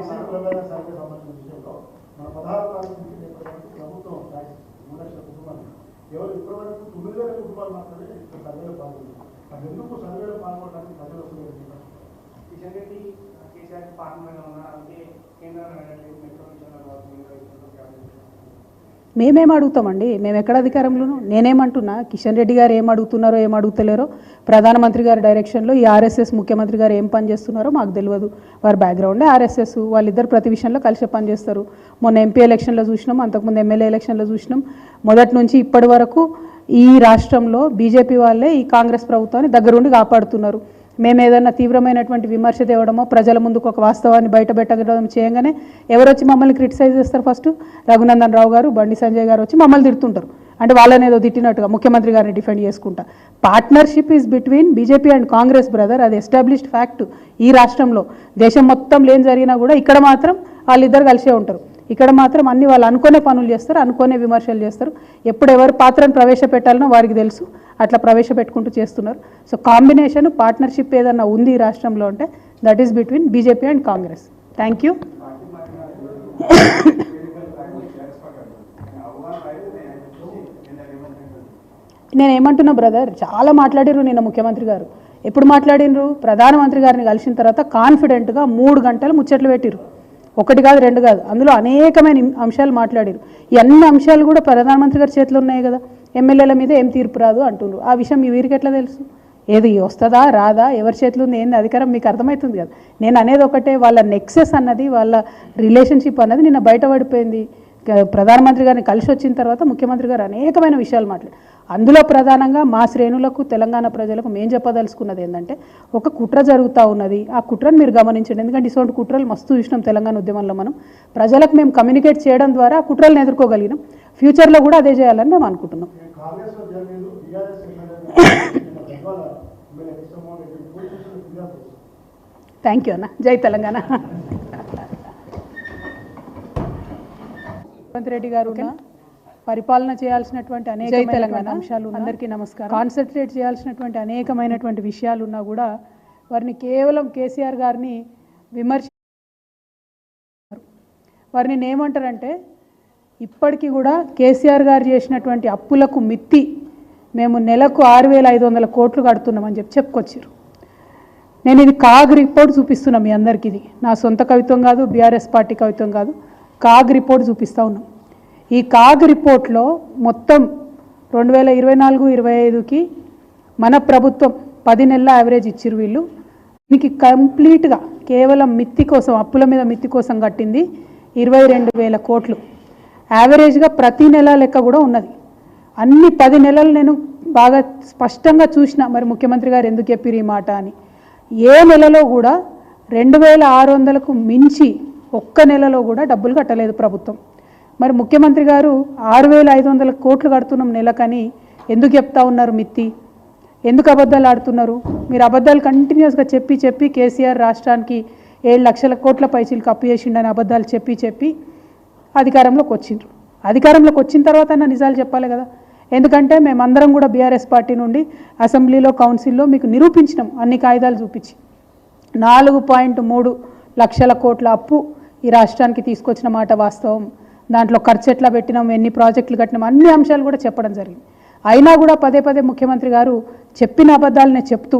BC కులగణన survey సంబంధించిన విషయంలో మన 16 తారీఖు ప్రభుత్వం ట్యాక్స్ 3 లక్షల కుటుంబాలు ఎవరు ఇప్పటివరకు 9,000 కుటుంబాలు మాత్రమే సర్వేలో పాల్గొన్నారు. అది ఎందుకు సర్వేలో పాల్గొనడానికి ప్రజలు వస్తున్నారు? కిషన్ రెడ్డి కేసీఆర్ పార్లమెంట్లో ఉన్నారు, అందుకే కేంద్రంలో వెళ్ళలేదు, మెట్రో విషయంలో మేమేం అడుగుతామండి? మేము ఎక్కడ అధికారంలోనూ? నేనేమంటున్నా, కిషన్ రెడ్డి గారు ఏం అడుగుతున్నారో ఏం అడుగుతలేరో, ప్రధానమంత్రి గారి డైరెక్షన్లో ఈ ఆర్ఎస్ఎస్ ముఖ్యమంత్రి గారు ఏం పని చేస్తున్నారో మాకు తెలియదు. వారి బ్యాక్గ్రౌండే ఆర్ఎస్ఎస్, వాళ్ళిద్దరు ప్రతి విషయంలో కలిసి పనిచేస్తారు. మొన్న ఎంపీ ఎలక్షన్లో చూసినాం, అంతకుముందు ఎమ్మెల్యే ఎలక్షన్లో చూసినాం. మొదటి నుంచి ఇప్పటి వరకు ఈ రాష్ట్రంలో బీజేపీ వాళ్ళే ఈ కాంగ్రెస్ ప్రభుత్వాన్ని దగ్గరుండి కాపాడుతున్నారు. మేము ఏదైనా తీవ్రమైనటువంటి విమర్శ తేవడమో, ప్రజల ముందుకు ఒక వాస్తవాన్ని బయట పెట్టడం చేయగానే ఎవరు వచ్చి మమ్మల్ని క్రిటిసైజ్ చేస్తారు? ఫస్ట్ రఘునందన్ రావు గారు, బండి సంజయ్ గారు వచ్చి మమ్మల్ని తిడుతుంటారు. అంటే వాళ్ళని ఏదో తిట్టినట్టుగా ముఖ్యమంత్రి గారిని డిఫెండ్ చేసుకుంటా. Partnership is between BJP and Congress brother. అది ఎస్టాబ్లిష్డ్ ఫ్యాక్ట్ ఈ రాష్ట్రంలో. దేశం మొత్తం లేని జరిగినా కూడా ఇక్కడ మాత్రం వాళ్ళిద్దరు కలిసే ఉంటారు. ఇక్కడ మాత్రం అన్ని వాళ్ళు అనుకునే పనులు చేస్తారు, అనుకునే విమర్శలు చేస్తారు. ఎప్పుడు ఎవరి పాత్రను ప్రవేశపెట్టాలనో వారికి తెలుసు, అట్లా ప్రవేశపెట్టుకుంటూ చేస్తున్నారు. సో కాంబినేషన్ పార్ట్నర్షిప్ ఏదన్నా ఉంది ఈ రాష్ట్రంలో అంటే that is between BJP and Congress. Thank you. నేను ఏమంటున్నా బ్రదర్, చాలా మాట్లాడిర్రు నిన్న ముఖ్యమంత్రి గారు. ఎప్పుడు మాట్లాడినరు? ప్రధానమంత్రి గారిని కలిసిన తర్వాత కాన్ఫిడెంట్గా 3 గంటలు ముచ్చట్లు పెట్టిరు. ఒకటి కాదు, రెండు కాదు, అందులో అనేకమైన అంశాలు మాట్లాడారు. ఈ అన్ని అంశాలు కూడా ప్రధానమంత్రి గారి చేతిలో ఉన్నాయి కదా. ఎమ్మెల్యేల మీద ఏం తీర్పు రాదు అంటున్నారు. ఆ విషయం మీ వీరికి ఎట్లా తెలుసు? ఏది వస్తుందా రాదా, ఎవరి చేతిలో ఉంది, ఏంది అధికారం మీకు అర్థమవుతుంది కదా. నేను అనేది ఒకటే, వాళ్ళ నెక్సెస్ అన్నది, వాళ్ళ రిలేషన్షిప్ అన్నది నిన్న బయటపడిపోయింది. ప్రధానమంత్రి గారిని కలిసి వచ్చిన తర్వాత ముఖ్యమంత్రి గారు అనేకమైన విషయాలు మాట్లాడారు. అందులో ప్రధానంగా మా శ్రేణులకు, తెలంగాణ ప్రజలకు మేము చెప్పదలుచుకున్నది ఏంటంటే, ఒక కుట్ర జరుగుతూ ఉన్నది. ఆ కుట్రను మీరు గమనించండి. ఎందుకంటే ఇటువంటి కుట్రలు మస్తు చూసినాం తెలంగాణ ఉద్యమంలో. మనం ప్రజలకు మేము కమ్యూనికేట్ చేయడం ద్వారా ఆ కుట్రలను ఎదుర్కోగలిగినాం. ఫ్యూచర్లో కూడా అదే చేయాలని మేము అనుకుంటున్నాం. థ్యాంక్ యూ అన్న. జై తెలంగాణ. రేవంత్ రెడ్డి గారు పరిపాలన చేయాల్సినటువంటి అనేక అంశాలు, అందరికీ నమస్కారం. కాన్సన్ట్రేట్ చేయాల్సినటువంటి అనేకమైనటువంటి విషయాలు ఉన్నా కూడా వారిని కేవలం కేసీఆర్ గారిని వారిని ఏమంటారంటే, ఇప్పటికీ కూడా కేసీఆర్ గారు చేసినటువంటి అప్పులకు మిత్తి మేము నెలకు 6,500 కోట్లు కడుతున్నామని చెప్పుకొచ్చారు. నేను ఇది కాగ్ రిపోర్ట్ చూపిస్తున్నా మీ అందరికీ. ఇది నా సొంత కవిత్వం కాదు, బీఆర్ఎస్ పార్టీ కవిత్వం కాదు, కాగ్ రిపోర్ట్ చూపిస్తూ ఉన్నాం. ఈ కాగ్ రిపోర్ట్లో మొత్తం 2024-25కి మన ప్రభుత్వం 10 నెలల యావరేజ్ ఇచ్చిరు వీళ్ళు. మీకు కంప్లీట్గా కేవలం మిత్తి కోసం, అప్పుల మీద మిత్తి కోసం కట్టింది 22,000 కోట్లు. యావరేజ్గా ప్రతి నెల లెక్క కూడా ఉన్నది. అన్ని 10 నెలలు నేను బాగా స్పష్టంగా చూసిన. మరి ముఖ్యమంత్రి గారు ఎందుకు చెప్పిరు ఈ మాట అని. ఏ నెలలో కూడా 2,600కు మించి ఒక్క నెలలో కూడా డబ్బులు కట్టలేదు ప్రభుత్వం. మరి ముఖ్యమంత్రి గారు 6,500 కోట్లు కడుతున్నాం నెలకని ఎందుకు చెప్తా ఉన్నారు మిత్తి? ఎందుకు అబద్ధాలు ఆడుతున్నారు? మీరు అబద్ధాలు కంటిన్యూస్గా చెప్పి కేసీఆర్ రాష్ట్రానికి 7 లక్షల కోట్ల పైసలకు అప్పు చేసిండని అబద్ధాలు చెప్పి అధికారంలోకి వచ్చిండ్రు. అధికారంలోకి వచ్చిన తర్వాత నిజాలు చెప్పాలి కదా. ఎందుకంటే మేమందరం కూడా బీఆర్ఎస్ పార్టీ నుండి అసెంబ్లీలో, కౌన్సిల్లో మీకు నిరూపించినాం అన్ని కాగితాలు చూపించి. 4.3 లక్షల కోట్ల అప్పు ఈ రాష్ట్రానికి తీసుకొచ్చిన మాట వాస్తవం. దాంట్లో ఖర్చు ఎట్లా పెట్టినాం, ఎన్ని ప్రాజెక్టులు కట్టినాం, అన్ని అంశాలు కూడా చెప్పడం జరిగింది. అయినా కూడా పదే ముఖ్యమంత్రి గారు చెప్పిన అబద్ధాలనే చెప్తూ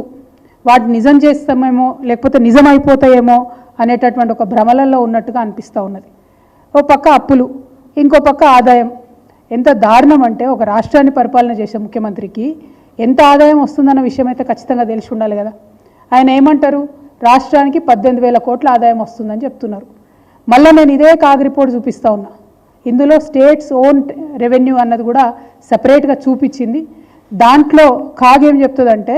వాటిని నిజం చేస్తామేమో, లేకపోతే నిజం అయిపోతాయేమో అనేటటువంటి ఒక భ్రమలలో ఉన్నట్టుగా అనిపిస్తూ ఉన్నది. ఓ పక్క అప్పులు, ఇంకో పక్క ఆదాయం. ఎంత దారుణం అంటే, ఒక రాష్ట్రాన్ని పరిపాలన చేసే ముఖ్యమంత్రికి ఎంత ఆదాయం వస్తుందన్న విషయం అయితే ఖచ్చితంగా తెలిసి ఉండాలి కదా. ఆయన ఏమంటారు, రాష్ట్రానికి 18,000 కోట్ల ఆదాయం వస్తుందని చెప్తున్నారు. మళ్ళీ నేను ఇదే కాగ్ రిపోర్ట్ చూపిస్తూ ఉన్నా. ఇందులో స్టేట్స్ ఓన్ రెవెన్యూ అన్నది కూడా సపరేట్గా చూపించింది. దాంట్లో కాగ్ ఏం చెప్తుందంటే,